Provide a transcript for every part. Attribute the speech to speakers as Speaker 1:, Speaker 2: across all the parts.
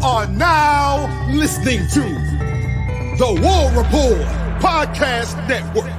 Speaker 1: are now listening to the War Report Podcast Network.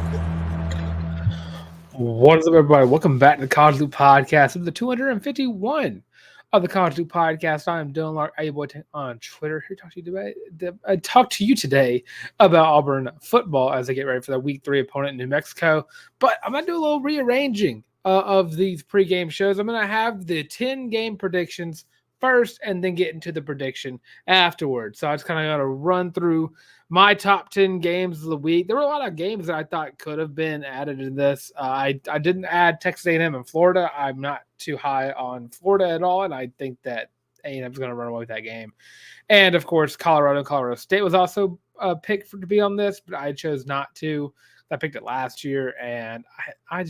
Speaker 2: What is up, everybody? Welcome back to the College Loop Podcast of the 251 of the College Loop Podcast. I am Dylan Larck, ABoy on Twitter. Here to talk to you today about Auburn football as they get ready for their Week 3 opponent in New Mexico. But I'm going to do a little rearranging of these pregame shows. I'm going to have the 10-game predictions first and then get into the prediction afterwards. So I just kind of got to run through my top 10 games of the week. There were a lot of games that I thought could have been added to this. I didn't add Texas A&M and Florida. I'm not too high on Florida at all, and I think that A&M is going to run away with that game. And, of course, Colorado and Colorado State was also picked to be on this, but I chose not to. I picked it last year, and I'm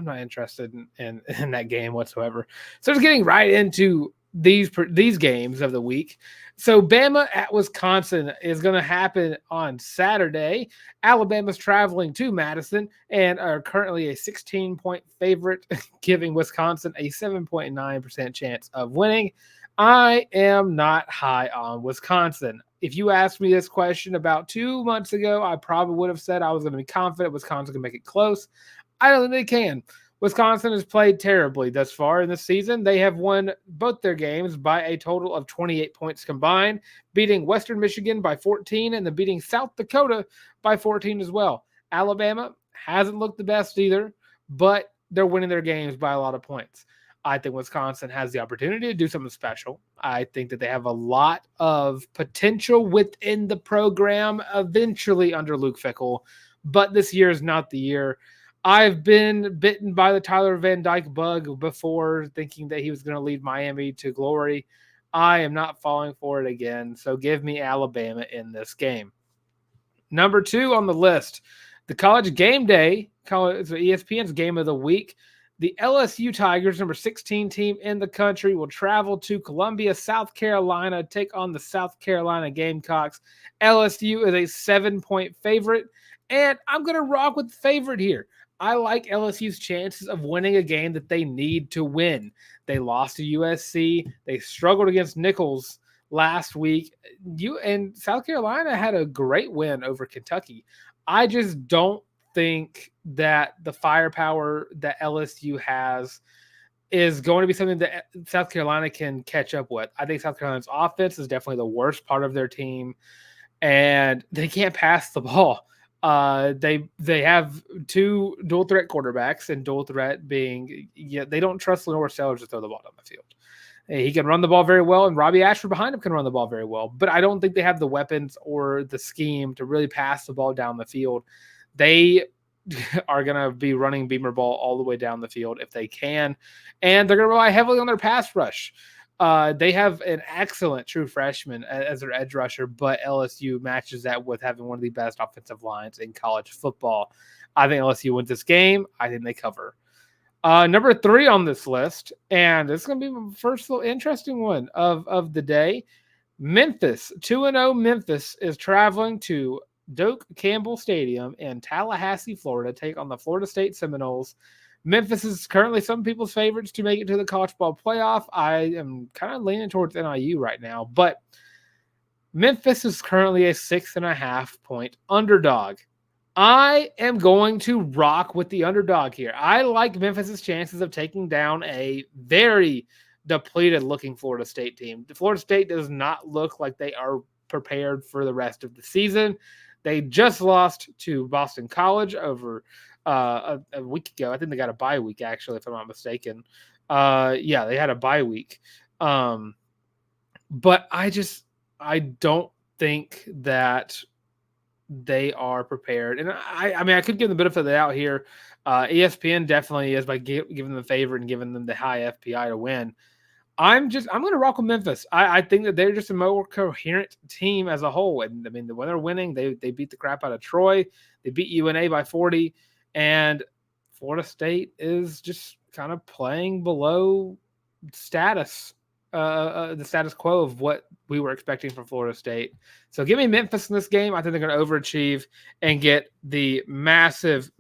Speaker 2: not interested in that game whatsoever. So just getting right into these games of the week. So Bama at Wisconsin is going to happen on Saturday. Alabama's traveling to Madison and are currently a 16-point favorite, giving Wisconsin a 7.9% chance of winning. I am not high on Wisconsin. If you asked me this question about 2 months ago, I probably would have said I was going to be confident Wisconsin can make it close. I don't think they can. Wisconsin has played terribly thus far in the season. They have won both their games by a total of 28 points combined, beating Western Michigan by 14 and then beating South Dakota by 14 as well. Alabama hasn't looked the best either, but they're winning their games by a lot of points. I think Wisconsin has the opportunity to do something special. I think that they have a lot of potential within the program eventually under Luke Fickell, but this year is not the year. I've been bitten by the Tyler Van Dyke bug before, thinking that he was going to lead Miami to glory. I am not falling for it again, so give me Alabama in this game. Number 2 on the list, the College Game Day, ESPN's Game of the Week. The LSU Tigers, number 16 team in the country, will travel to Columbia, South Carolina, take on the South Carolina Gamecocks. LSU is a 7-point favorite, and I'm going to rock with the favorite here. I like LSU's chances of winning a game that they need to win. They lost to USC. They struggled against Nichols last week. And South Carolina had a great win over Kentucky. I just don't think that the firepower that LSU has is going to be something that South Carolina can catch up with. I think South Carolina's offense is definitely the worst part of their team, and they can't pass the ball. They have 2 dual threat quarterbacks, and dual threat being they don't trust Lenore Sellers to throw the ball down the field. He can run the ball very well, and Robbie Ashford behind him can run the ball very well. But I don't think they have the weapons or the scheme to really pass the ball down the field. They are going to be running Beamer ball all the way down the field if they can, and they're going to rely heavily on their pass rush. They have an excellent true freshman as their edge rusher, but LSU matches that with having one of the best offensive lines in college football. I think LSU wins this game. I think they cover. Number 3 on this list, and it's going to be my first little interesting one of the day. Memphis, 2-0 Memphis is traveling to Doak Campbell Stadium in Tallahassee, Florida, take on the Florida State Seminoles. Memphis is currently some people's favorites to make it to the college ball playoff. I am kind of leaning towards NIU right now, but Memphis is currently a 6.5-point underdog. I am going to rock with the underdog here. I like Memphis's chances of taking down a very depleted-looking Florida State team. The Florida State does not look like they are prepared for the rest of the season. They just lost to Boston College over a week ago. I think they got a bye week, actually, if I'm not mistaken. Yeah, they had a bye week. But I don't think that they are prepared. And I mean, I could give them the benefit of the doubt here. ESPN definitely is by giving them the favor and giving them the high FPI to win. I'm going to rock with Memphis. I think that they're just a more coherent team as a whole. And I mean, when they're winning, they beat the crap out of Troy. They beat UNA by 40. And Florida State is just kind of playing below status, the status quo of what we were expecting from Florida State. So give me Memphis in this game. I think they're going to overachieve and get the massive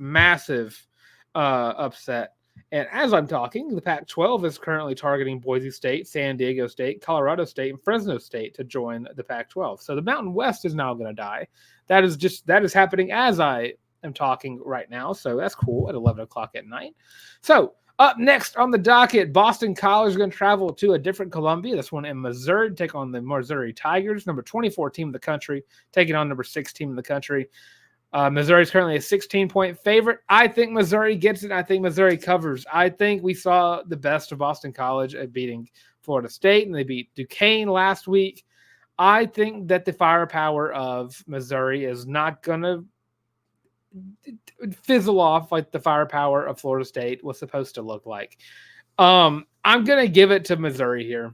Speaker 2: upset And as I'm talking, the Pac-12 is currently targeting Boise State, San Diego State, Colorado State, and Fresno State to join the Pac-12. So the Mountain West is now going to die. That is happening as I am talking right now. So that's cool at 11 o'clock at night. So up next on the docket, Boston College is going to travel to a different Columbia. This one in Missouri to take on the Missouri Tigers, number 24 team in the country, taking on number 6 team in the country. Missouri is currently a 16-point favorite. I think Missouri gets it. I think Missouri covers. I think we saw the best of Boston College at beating Florida State, and they beat Duquesne last week. I think that the firepower of Missouri is not going to fizzle off like the firepower of Florida State was supposed to look like. I'm going to give it to Missouri here.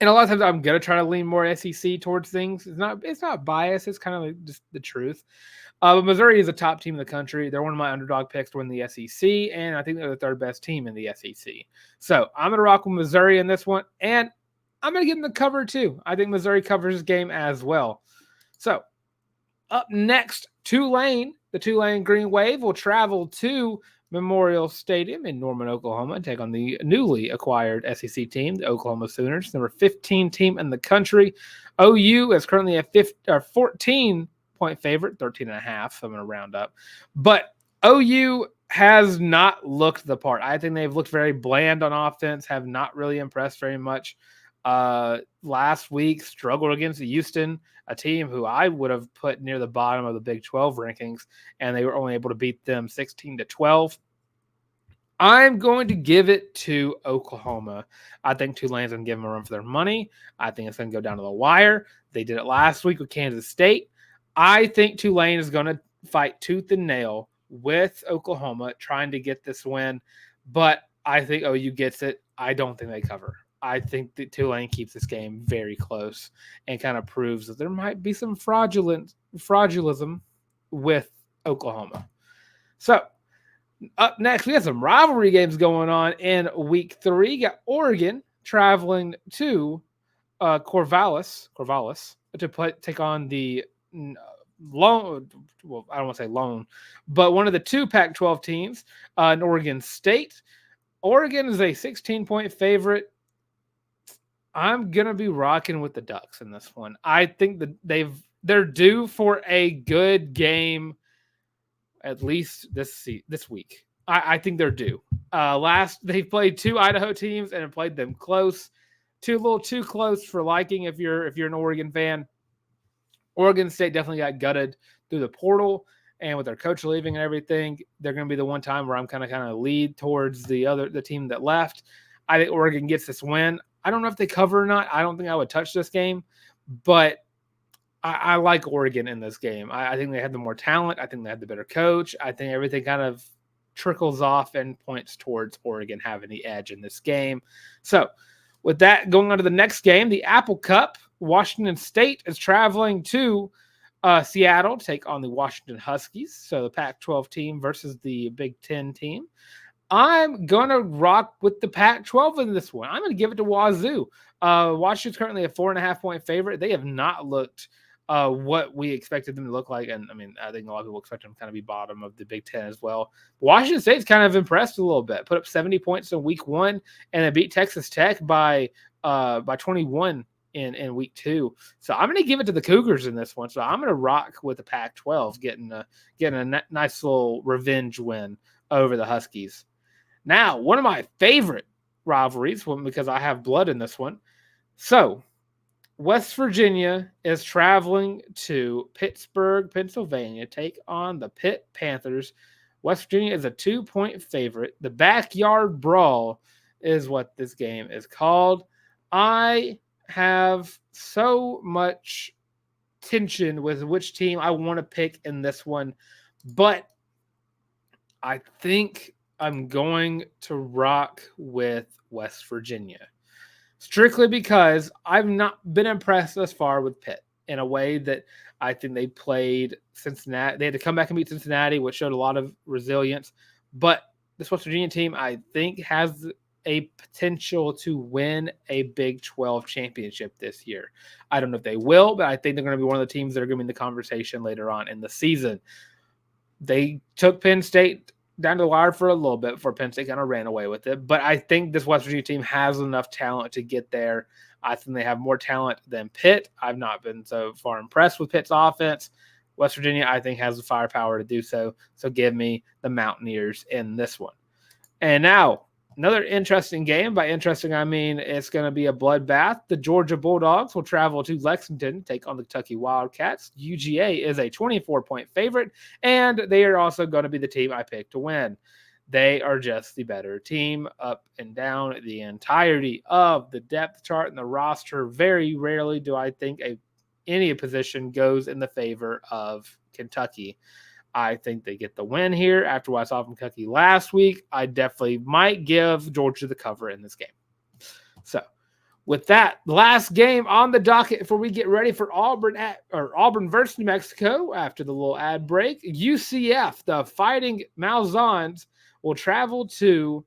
Speaker 2: And a lot of times I'm going to try to lean more SEC towards things. It's not bias. It's kind of like just the truth. But Missouri is a top team in the country. They're one of my underdog picks to win the SEC, and I think they're the third best team in the SEC. So I'm going to rock with Missouri in this one, and I'm going to give them the cover too. I think Missouri covers this game as well. So up next, Tulane. The Tulane Green Wave will travel to Memorial Stadium in Norman, Oklahoma, and take on the newly acquired SEC team, the Oklahoma Sooners, number 15 team in the country. OU is currently a 14-point favorite, 13.5. I'm going to round up. But OU has not looked the part. I think they've looked very bland on offense, have not really impressed very much. Last week, struggled against Houston, a team who I would have put near the bottom of the Big 12 rankings, and they were only able to beat them 16-12. I'm going to give it to Oklahoma. I think Tulane's going to give them a run for their money. I think it's going to go down to the wire. They did it last week with Kansas State. I think Tulane is going to fight tooth and nail with Oklahoma trying to get this win, but I think OU gets it. I don't think they cover. I think that Tulane keeps this game very close and kind of proves that there might be some fraudulism with Oklahoma. So up next, we have some rivalry games going on in week 3. You got Oregon traveling to Corvallis to take on the lone, well, I don't want to say lone, but one of the 2 Pac-12 teams in Oregon State. Oregon is a 16-point favorite. I'm going to be rocking with the Ducks in this one. I think that they're due for a good game at least this week. I think they're due. They've played 2 Idaho teams and have played them close. A little too close for liking if you're an Oregon fan. Oregon State definitely got gutted through the portal, and with their coach leaving and everything, they're going to be the one time where I'm kind of lead towards the team that left. I think Oregon gets this win. I don't know if they cover or not. I don't think I would touch this game, but I like Oregon in this game. I think they have the more talent. I think they have the better coach. I think everything kind of trickles off and points towards Oregon having the edge in this game. So with that, going on to the next game, the Apple Cup, Washington State is traveling to Seattle to take on the Washington Huskies. So the Pac-12 team versus the Big Ten team. I'm going to rock with the Pac-12 in this one. I'm going to give it to Wazoo. Washington's currently a 4.5-point favorite. They have not looked what we expected them to look like. And, I mean, I think a lot of people expect them to kind of be bottom of the Big Ten as well. Washington State's kind of impressed a little bit. Put up 70 points in week 1, and they beat Texas Tech by 21 in week 2. So I'm going to give it to the Cougars in this one. So I'm going to rock with the Pac-12 getting a nice little revenge win over the Huskies. Now, one of my favorite rivalries, because I have blood in this one. So, West Virginia is traveling to Pittsburgh, Pennsylvania, take on the Pitt Panthers. West Virginia is a 2-point favorite. The backyard brawl is what this game is called. I have so much tension with which team I want to pick in this one, but I think I'm going to rock with West Virginia. Strictly because I've not been impressed thus far with Pitt in a way that I think they played Cincinnati. They had to come back and beat Cincinnati, which showed a lot of resilience. But this West Virginia team, I think, has a potential to win a Big 12 championship this year. I don't know if they will, but I think they're going to be one of the teams that are going to be in the conversation later on in the season. They took Penn State down to the wire for a little bit before Penn State kind of ran away with it. But I think this West Virginia team has enough talent to get there. I think they have more talent than Pitt. I've not been so far impressed with Pitt's offense. West Virginia, I think, has the firepower to do so. So give me the Mountaineers in this one. And now, another interesting game. By interesting, I mean it's going to be a bloodbath. The Georgia Bulldogs will travel to Lexington, take on the Kentucky Wildcats. UGA is a 24-point favorite, and they are also going to be the team I picked to win. They are just the better team up and down the entirety of the depth chart and the roster. Very rarely do I think any position goes in the favor of Kentucky. I think they get the win here. After what I saw from Kentucky last week, I definitely might give Georgia the cover in this game. So, with that, last game on the docket before we get ready for Auburn versus New Mexico after the little ad break. UCF, the Fighting Malzahns, will travel to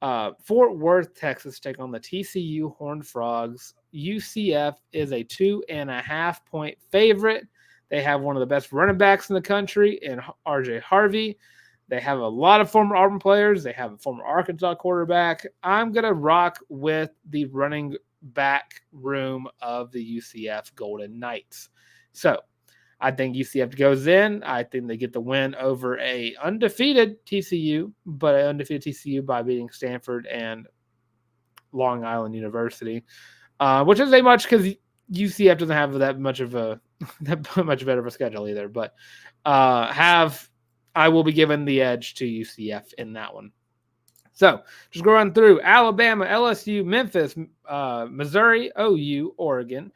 Speaker 2: Fort Worth, Texas, take on the TCU Horned Frogs. UCF is a 2.5-point favorite. They have one of the best running backs in the country in RJ Harvey. They have a lot of former Auburn players. They have a former Arkansas quarterback. I'm going to rock with the running back room of the UCF Golden Knights. So I think UCF goes in. I think they get the win over a undefeated TCU, but an undefeated TCU by beating Stanford and Long Island University, which isn't much because UCF doesn't have that much better of a schedule either. But I will be giving the edge to UCF in that one. So just go run through Alabama, LSU, Memphis, Missouri, OU, Oregon,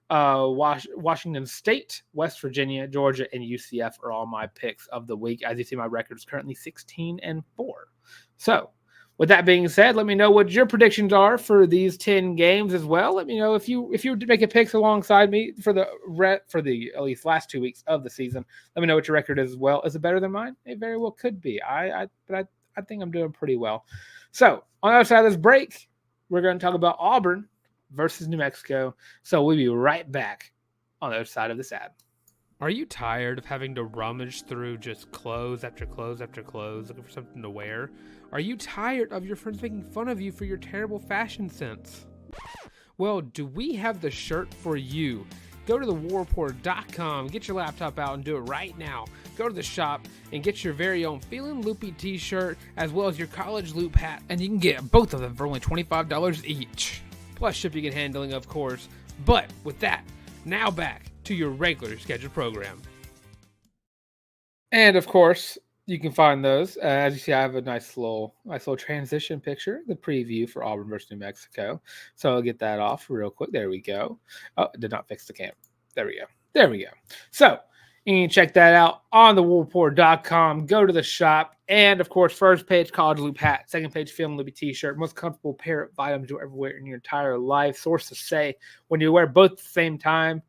Speaker 2: Washington State, West Virginia, Georgia, and UCF are all my picks of the week. As you see, my record is currently 16-4. So with that being said, let me know what your predictions are for these 10 games as well. Let me know if you make a picks alongside me for the at least last 2 weeks of the season. Let me know what your record is as well. Is it better than mine? It very well could be. But I think I'm doing pretty well. So on the other side of this break, we're going to talk about Auburn versus New Mexico. So we'll be right back on the other side of this ad. Are you tired of having to rummage through just clothes after clothes after clothes, looking for something to wear? Are you tired of your friends making fun of you for your terrible fashion sense? Well, do we have the shirt for you? Go to thewarreport.com, get your laptop out and do it right now. Go to the shop and get your very own Feelin' Loopy t-shirt as well as your college loop hat, and you can get both of them for only $25 each. Plus shipping and handling, of course. But with that, now back to your regular scheduled program. And of course, you can find those. As you see, I have a nice little transition picture, the preview for Auburn versus New Mexico. So I'll get that off real quick. There we go. Oh, it did not fix the camera. There we go. So you can check that out on thewarreport.com. Go to the shop. And of course, first page, college loop hat. Second page, Feelin' Loopy t-shirt. Most comfortable pair of items you'll ever wear in your entire life. Sources say when you wear both at the same time,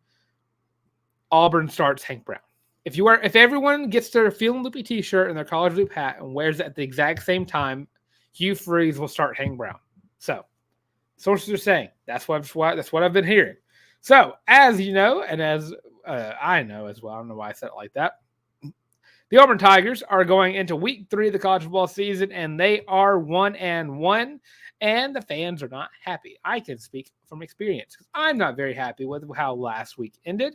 Speaker 2: Auburn starts Hank Brown. If everyone gets their Feelin' Loopy t-shirt and their college loop hat and wears it at the exact same time, Hugh Freeze will start Hank Brown. So sources are saying that's what I've been hearing. So as you know, and as I know as well, I don't know why I said it like that. The Auburn Tigers are going into week 3 of the college football season, and they are 1-1, and the fans are not happy. I can speak from experience because I'm not very happy with how last week ended.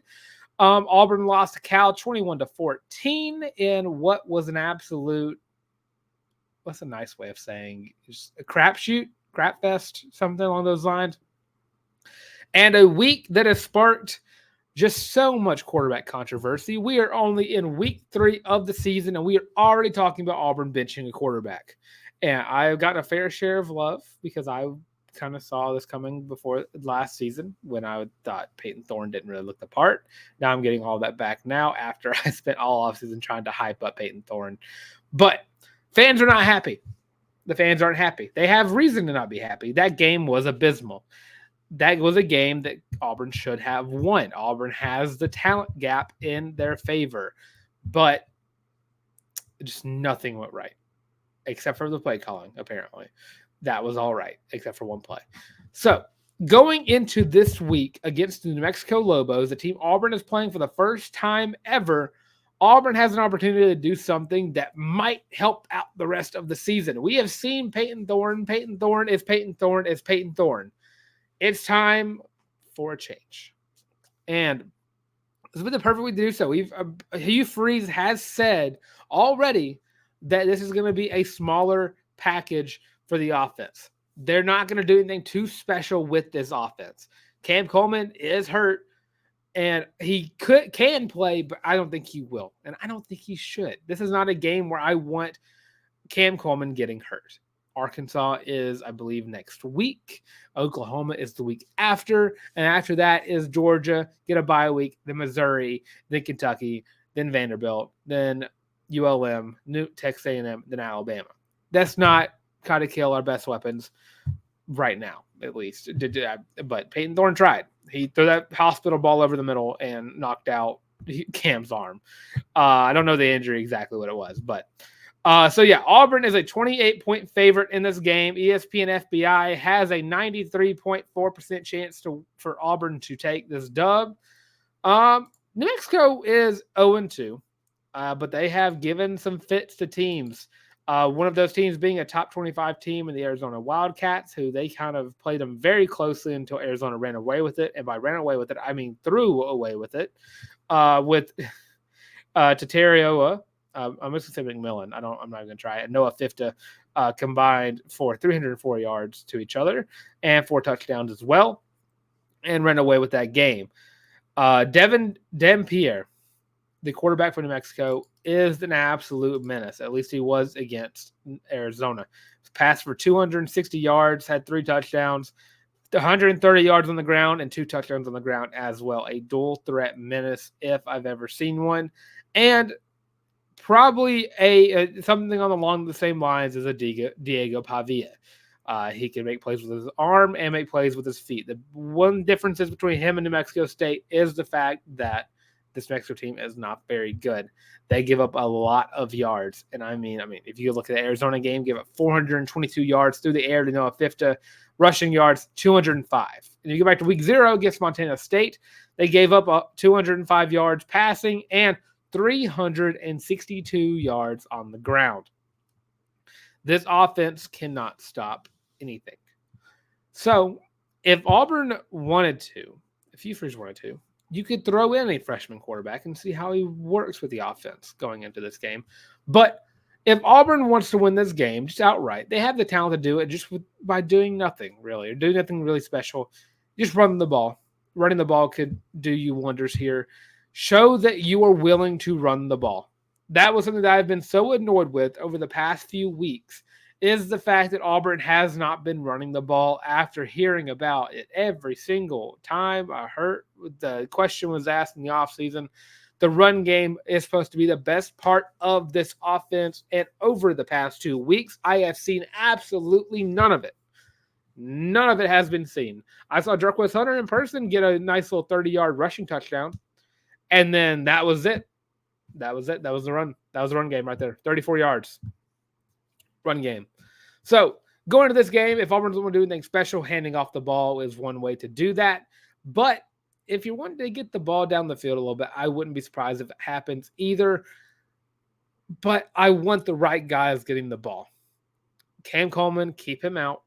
Speaker 2: Auburn lost to Cal 21-14 in what was an absolute, what's a nice way of saying, just a crapshoot, crap fest, something along those lines. And a week that has sparked just so much quarterback controversy. We are only in week 3 of the season, and we are already talking about Auburn benching a quarterback. And I've gotten a fair share of love because I kind of saw this coming before last season when I thought Peyton Thorne didn't really look the part. Now I'm getting all that back now after I spent all offseason trying to hype up Peyton Thorne. But fans are not happy. The fans aren't happy. They have reason to not be happy. That game was abysmal. That was a game that Auburn should have won. Auburn has the talent gap in their favor, but just nothing went right, except for the play calling, apparently. That was all right, except for one play. So, going into this week against the New Mexico Lobos, the team Auburn is playing for the first time ever Auburn has an opportunity to do something that might help out the rest of the season. We have seen Peyton Thorne. Peyton Thorne is Peyton Thorne is Peyton Thorne. It's time for a change. And this has been the perfect way to do so. Hugh Freeze has said already that this is going to be a smaller package for the offense. They're not going to do anything too special with this offense. Cam Coleman is hurt. And he can play, but I don't think he will. And I don't think he should. This is not a game where I want Cam Coleman getting hurt. Arkansas is, I believe, next week. Oklahoma is the week after. And after that is Georgia, get a bye week, then Missouri, then Kentucky, then Vanderbilt, then ULM, Texas A&M, then Alabama. That's not kind of kill our best weapons right now, at least. But Peyton Thorne tried. He threw that hospital ball over the middle and knocked out Cam's arm. I don't know the injury exactly what it was, but Auburn is a 28-point favorite in this game. ESPN FBI has a 93.4% chance for Auburn to take this dub. New Mexico is 0-2, but they have given some fits to teams. One of those teams being a top 25 team in the Arizona Wildcats, who they kind of played them very closely until Arizona ran away with it. And by ran away with it, I mean threw away with it with Tatarioa. I'm just going to say McMillan. I'm not even going to try it. Noah Fifta combined for 304 yards to each other and 4 touchdowns as well, and ran away with that game. Devin Dempierre, the quarterback for New Mexico, is an absolute menace. At least he was against Arizona. Passed for 260 yards, had 3 touchdowns, 130 yards on the ground, and 2 touchdowns on the ground as well. A dual threat menace if I've ever seen one. And probably something along the same lines as a Diego Pavia. He can make plays with his arm and make plays with his feet. The one difference is between him and New Mexico State is the fact that this Mexico team is not very good. They give up a lot of yards. And I mean, if you look at the Arizona game, give up 422 yards through the air to Noah Fifta, rushing yards 205. And you go back to week 0 against Montana State, they gave up 205 yards passing and 362 yards on the ground. This offense cannot stop anything. So if Auburn wanted to, if Hugh Freeze wanted to, you could throw in a freshman quarterback and see how he works with the offense going into this game. But if Auburn wants to win this game just outright, they have the talent to do it just by doing nothing really, or doing nothing really special. Just run the ball. Running the ball could do you wonders here. Show that you are willing to run the ball. That was something that I've been so annoyed with over the past few weeks, is the fact that Auburn has not been running the ball after hearing about it every single time I heard the question was asked in the offseason. The run game is supposed to be the best part of this offense, and over the past 2 weeks, I have seen absolutely none of it. None of it has been seen. I saw Jarquez Hunter in person get a nice little 30-yard rushing touchdown, and then that was it. That was it. That was the run. That was the run game right there. 34 yards. Run game. So going to this game, if Auburn's going to do anything special, handing off the ball is one way to do that. But if you want to get the ball down the field a little bit, I wouldn't be surprised if it happens either. But I want the right guys getting the ball. Cam Coleman, keep him out.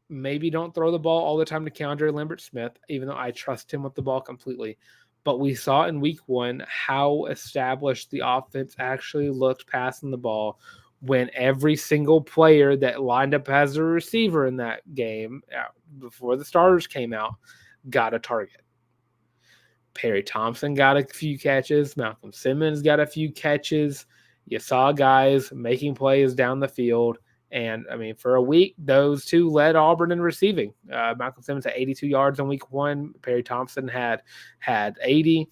Speaker 2: Maybe don't throw the ball all the time to Keandre Lambert-Smith, even though I trust him with the ball completely. But we saw in week 1 how established the offense actually looked passing the ball when every single player that lined up as a receiver in that game before the starters came out got a target. Perry Thompson got a few catches. Malcolm Simmons got a few catches. You saw guys making plays down the field. And, for a week, those two led Auburn in receiving. Malcolm Simmons had 82 yards in week 1. Perry Thompson had 80.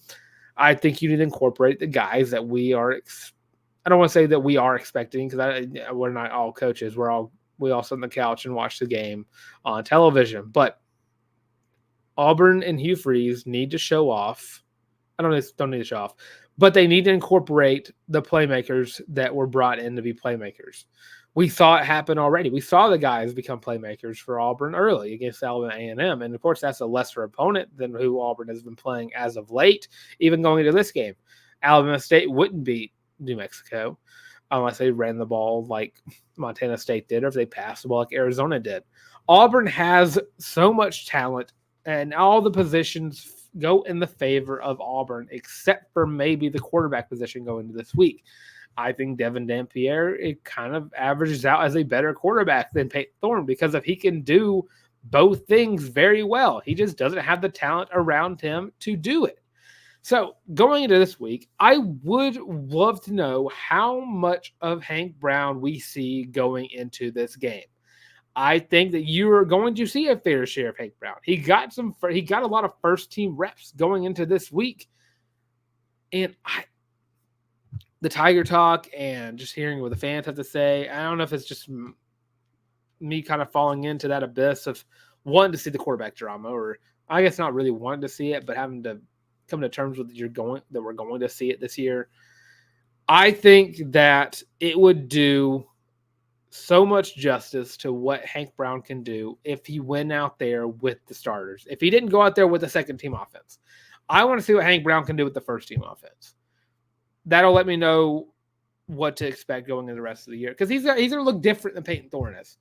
Speaker 2: I think you need to incorporate the guys that we are I don't want to say that we are expecting, because we're not all coaches. We all sit on the couch and watch the game on television. But Auburn and Hugh Freeze need to show off. I don't need to show off, but they need to incorporate the playmakers that were brought in to be playmakers. We saw it happen already. We saw the guys become playmakers for Auburn early against Alabama A&M. And, of course, that's a lesser opponent than who Auburn has been playing as of late, even going into this game. Alabama State wouldn't beat New Mexico unless they ran the ball like Montana State did or if they passed the ball like Arizona did. Auburn has so much talent, and all the positions go in the favor of Auburn, except for maybe the quarterback position going into this week. I think Devin Dampierre, it kind of averages out as a better quarterback than Peyton Thorne because if he can do both things very well, he just doesn't have the talent around him to do it. So going into this week, I would love to know how much of Hank Brown we see going into this game. I think that you are going to see a fair share of Hank Brown. He got a lot of first team reps going into this week. And the Tiger talk and just hearing what the fans have to say, I don't know if it's just me kind of falling into that abyss of wanting to see the quarterback drama, or I guess not really wanting to see it, but having to come to terms with that we're going to see it this year. I think that it would do so much justice to what Hank Brown can do if he went out there with the starters. If he didn't go out there with the second team offense, I want to see what Hank Brown can do with the first team offense. That'll let me know what to expect going into the rest of the year. Because he's going to look different than Peyton Thorne is.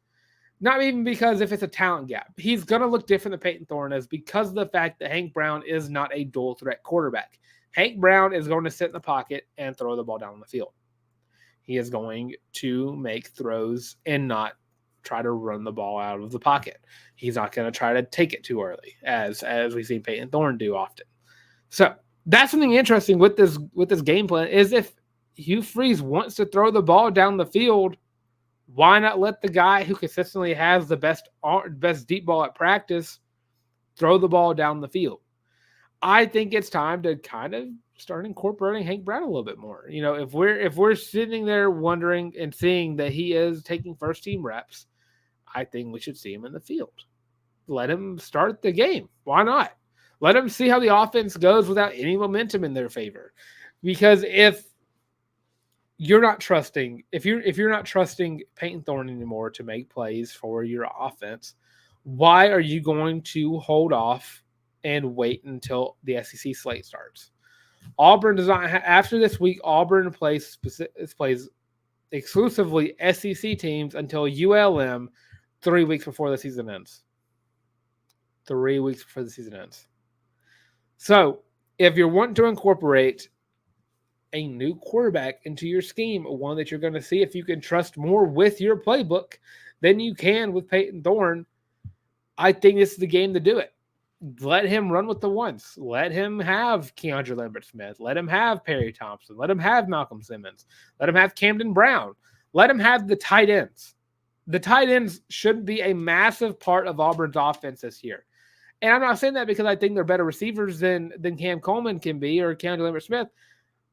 Speaker 2: Not even because if it's a talent gap. He's going to look different than Peyton Thorne is because of the fact that Hank Brown is not a dual threat quarterback. Hank Brown is going to sit in the pocket and throw the ball down the field. He is going to make throws and not try to run the ball out of the pocket. He's not going to try to take it too early, as we see Peyton Thorne do often. So that's something interesting with this game plan is if Hugh Freeze wants to throw the ball down the field, why not let the guy who consistently has the best deep ball at practice throw the ball down the field? I think it's time to kind of start incorporating Hank Brown a little bit more. You know, if we're sitting there wondering and seeing that he is taking first team reps, I think we should see him in the field. Let him start the game. Why not? Let him see how the offense goes without any momentum in their favor. Because if you're not trusting Peyton Thorne anymore to make plays for your offense, why are you going to hold off and wait until the SEC slate starts? Auburn does not after this week. Auburn plays exclusively SEC teams until ULM 3 weeks before the season ends. 3 weeks before the season ends. So if you're wanting to incorporate a new quarterback into your scheme, one that you're going to see if you can trust more with your playbook than you can with Peyton Thorne, I think this is the game to do it. Let him run with the ones. Let him have Keandre Lambert-Smith. Let him have Perry Thompson. Let him have Malcolm Simmons. Let him have Camden Brown. Let him have the tight ends. The tight ends should be a massive part of Auburn's offense this year. And I'm not saying that because I think they're better receivers than Cam Coleman can be or Keandre Lambert-Smith.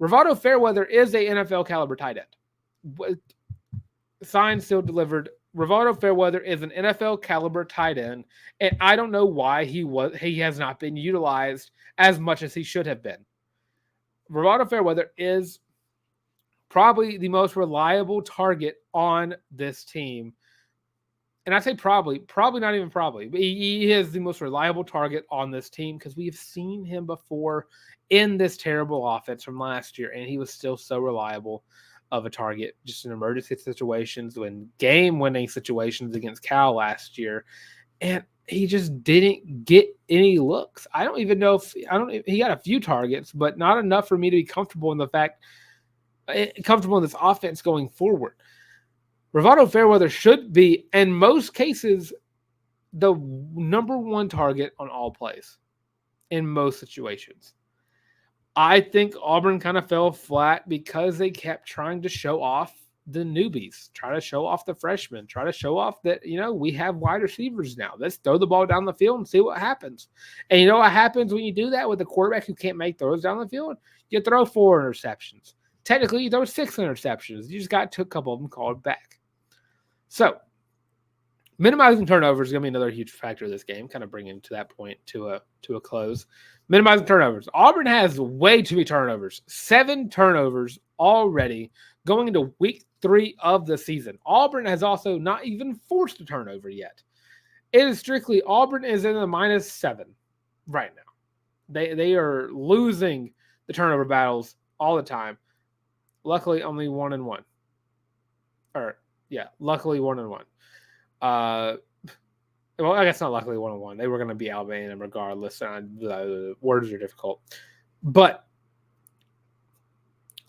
Speaker 2: Rivaldo Fairweather is a NFL caliber tight end. Signed, still delivered. Rivaldo Fairweather is an NFL caliber tight end, and I don't know why he has not been utilized as much as he should have been. Rivaldo Fairweather is probably the most reliable target on this team. And I say probably not even probably. But he is the most reliable target on this team because we've seen him before in this terrible offense from last year, and he was still so reliable of a target just in emergency situations, when game-winning situations against Cal last year, and he just didn't get any looks. I don't even know he got a few targets, but not enough for me to be comfortable in this offense going forward. Rivaldo Fairweather should be, in most cases, the number one target on all plays in most situations. I think Auburn kind of fell flat because they kept trying to show off the newbies, try to show off the freshmen, try to show off that, we have wide receivers now. Let's throw the ball down the field and see what happens. And you know what happens when you do that with a quarterback who can't make throws down the field? You throw 4 interceptions. Technically, you throw 6 interceptions. You just got a couple of them called back. So, minimizing turnovers is going to be another huge factor of this game, kind of bringing to that point to a close. Minimizing turnovers. Auburn has way too many turnovers. 7 turnovers already going into week 3 of the season. Auburn has also not even forced a turnover yet. It is strictly Auburn is in the -7 right now. They are losing the turnover battles all the time. Luckily, only 1-1. Luckily 1-1. Well, I guess not luckily 1-1. They were going to be Alabama regardless. The words are difficult. But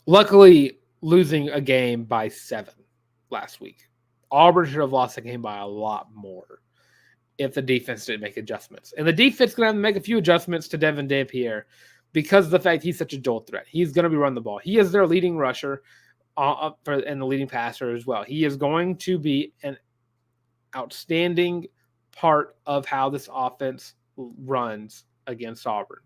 Speaker 2: luckily, losing a game by 7 last week. Auburn should have lost the game by a lot more if the defense didn't make adjustments. And the defense is going to have to make a few adjustments to Devin Dampierre because of the fact he's such a dual threat. He's going to be running the ball. He is their leading rusher and the leading passer as well. He is going to be an outstanding part of how this offense runs against Auburn.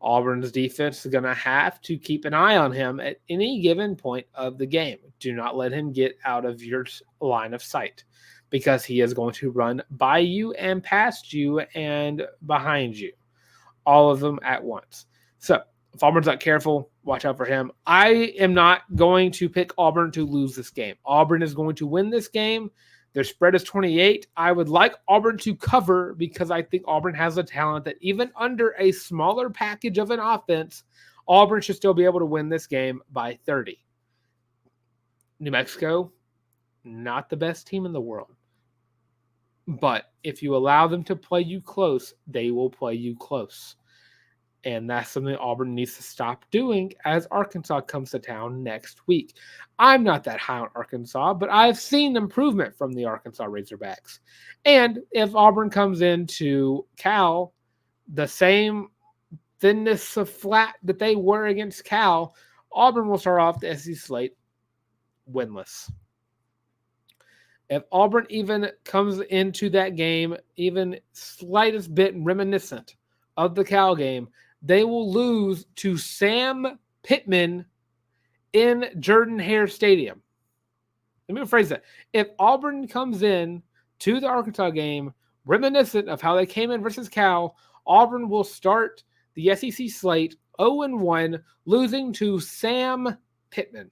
Speaker 2: Auburn's defense is going to have to keep an eye on him at any given point of the game. Do not let him get out of your line of sight because he is going to run by you and past you and behind you, all of them at once. So if Auburn's not careful, watch out for him. I am not going to pick Auburn to lose this game. Auburn is going to win this game. Their spread is 28. I would like Auburn to cover because I think Auburn has a talent that even under a smaller package of an offense, Auburn should still be able to win this game by 30. New Mexico, not the best team in the world. But if you allow them to play you close, they will play you close. And that's something Auburn needs to stop doing as Arkansas comes to town next week. I'm not that high on Arkansas, but I've seen improvement from the Arkansas Razorbacks. And if Auburn comes into Cal, the same thinness of flat that they were against Cal, Auburn will start off the SEC slate winless. If Auburn even comes into that game, even slightest bit reminiscent of the Cal game, they will lose to Sam Pittman in Jordan-Hare Stadium. Let me rephrase that. If Auburn comes in to the Arkansas game, reminiscent of how they came in versus Cal, Auburn will start the SEC slate 0-1, losing to Sam Pittman.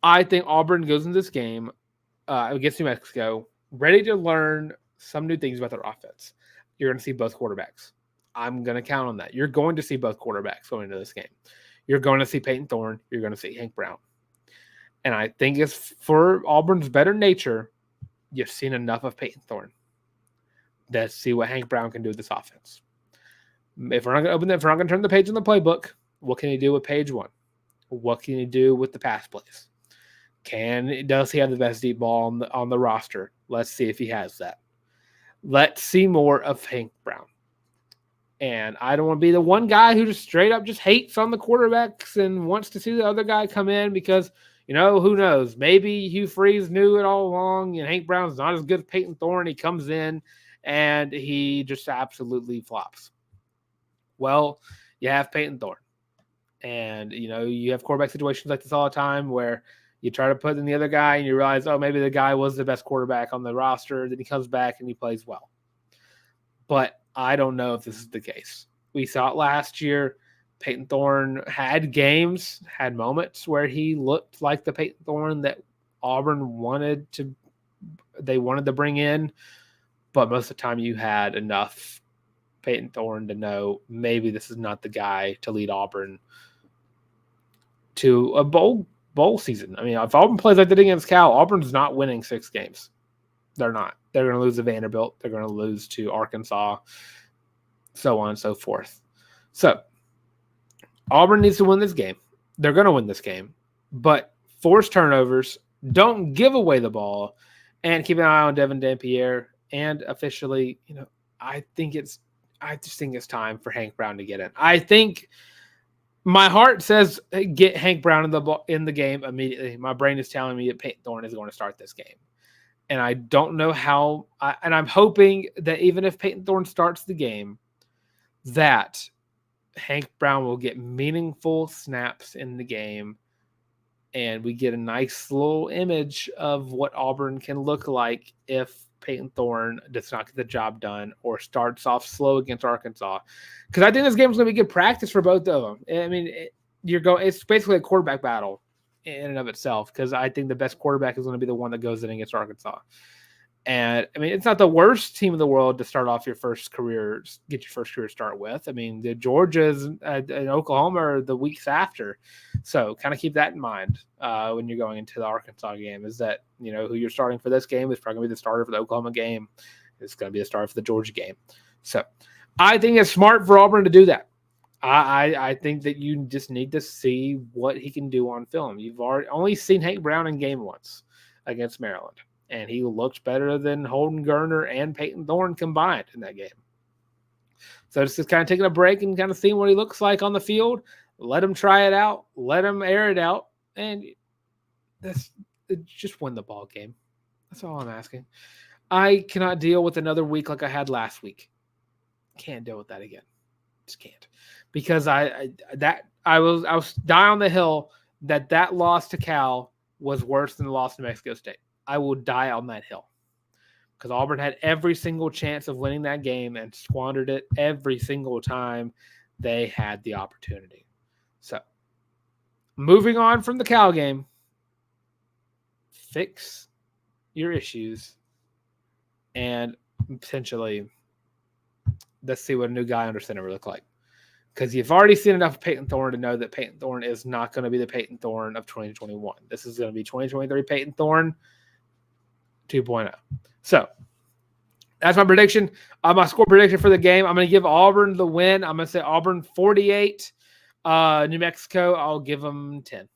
Speaker 2: I think Auburn goes into this game against New Mexico ready to learn some new things about their offense. You're going to see both quarterbacks. I'm going to count on that. You're going to see both quarterbacks going into this game. You're going to see Peyton Thorne. You're going to see Hank Brown. And I think it's for Auburn's better nature, you've seen enough of Peyton Thorne. Let's see what Hank Brown can do with this offense. If we're not going to turn the page in the playbook, what can he do with page 1? What can he do with the pass plays? Does he have the best deep ball on the roster? Let's see if he has that. Let's see more of Hank Brown. And I don't want to be the one guy who just straight up just hates on the quarterbacks and wants to see the other guy come in because, who knows? Maybe Hugh Freeze knew it all along and Hank Brown's not as good as Peyton Thorne. He comes in and he just absolutely flops. Well, you have Peyton Thorne. And, you have quarterback situations like this all the time where you try to put in the other guy and you realize, oh, maybe the guy was the best quarterback on the roster. Then he comes back and he plays well. But I don't know if this is the case. We saw it last year. Peyton Thorne had moments where he looked like the Peyton Thorne that Auburn wanted to bring in. But most of the time you had enough Peyton Thorne to know maybe this is not the guy to lead Auburn to a bowl season. I mean, if Auburn plays like they did against Cal, Auburn's not winning 6 games. They're not. They're going to lose to Vanderbilt. They're going to lose to Arkansas, so on and so forth. So Auburn needs to win this game. They're going to win this game. But force turnovers, don't give away the ball, and keep an eye on Devin Dampierre. And officially, I just think it's time for Hank Brown to get in. I think my heart says get Hank Brown in the game immediately. My brain is telling me that Peyton Thorne is going to start this game. And I don't know how and I'm hoping that even if Peyton Thorne starts the game, that Hank Brown will get meaningful snaps in the game and we get a nice little image of what Auburn can look like if Peyton Thorne does not get the job done or starts off slow against Arkansas. Because I think this game is going to be good practice for both of them. I mean, it's basically a quarterback battle in and of itself, because I think the best quarterback is going to be the one that goes in against Arkansas. And I mean, it's not the worst team in the world to start off get your first career start with. I mean, the Georgias and Oklahoma are the weeks after. So kind of keep that in mind when you're going into the Arkansas game, is that, who you're starting for this game is probably going to be the starter for the Oklahoma game. It's going to be the starter for the Georgia game. So I think it's smart for Auburn to do that. I think that you just need to see what he can do on film. You've only seen Hank Brown in game once against Maryland, and he looked better than Holden Geriner and Peyton Thorne combined in that game. So it's just kind of taking a break and kind of seeing what he looks like on the field. Let him try it out. Let him air it out. And just win the ball game. That's all I'm asking. I cannot deal with another week like I had last week. Can't deal with that again. Just can't. Because I was die on the hill that loss to Cal was worse than the loss to Mexico State. I will die on that hill because Auburn had every single chance of winning that game and squandered it every single time they had the opportunity. So, moving on from the Cal game, fix your issues and potentially let's see what a new guy under center will look like. Because you've already seen enough of Peyton Thorne to know that Peyton Thorne is not going to be the Peyton Thorne of 2021. This is going to be 2023 Peyton Thorne 2.0. So that's my prediction. My score prediction for the game. I'm going to give Auburn the win. I'm going to say Auburn 48. New Mexico, I'll give them 10.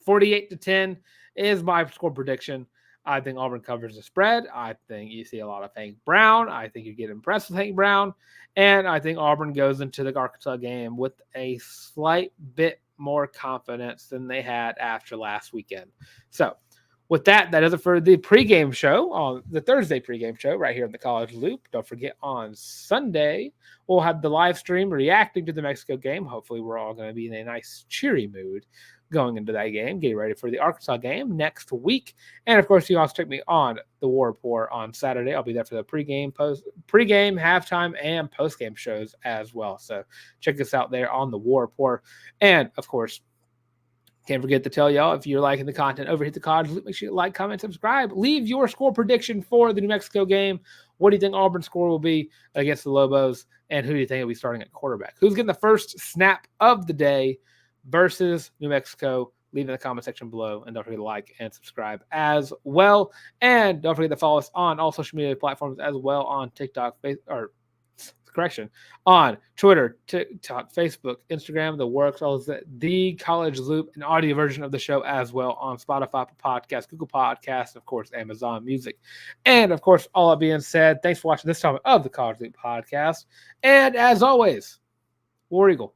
Speaker 2: 48-10 is my score prediction. I think Auburn covers the spread. I think you see a lot of Hank Brown. I think you get impressed with Hank Brown. And I think Auburn goes into the Arkansas game with a slight bit more confidence than they had after last weekend. So with that does it for the pregame show, on the Thursday pregame show right here in the College Loop. Don't forget, on Sunday, we'll have the live stream reacting to the Mexico game. Hopefully we're all going to be in a nice, cheery mood going into that game, getting ready for the Arkansas game next week. And of course, you also check me on the War Report on Saturday. I'll be there for the pregame, halftime, and postgame shows as well. So check us out there on the War Report. And of course, can't forget to tell y'all, if you're liking the content over, hit the College Loop. Make sure you like, comment, subscribe. Leave your score prediction for the New Mexico game. What do you think Auburn's score will be against the Lobos? And who do you think will be starting at quarterback? Who's getting the first snap of the day versus New Mexico? Leave in the comment section below. And don't forget to like and subscribe as well. And don't forget to follow us on all social media platforms as well, on TikTok, on Twitter, TikTok, Facebook, Instagram, the works, all of the College Loop, an audio version of the show as well on Spotify Podcasts, Google Podcasts, of course, Amazon Music. And of course, all that being said, thanks for watching this time of the College Loop podcast. And as always, War Eagle.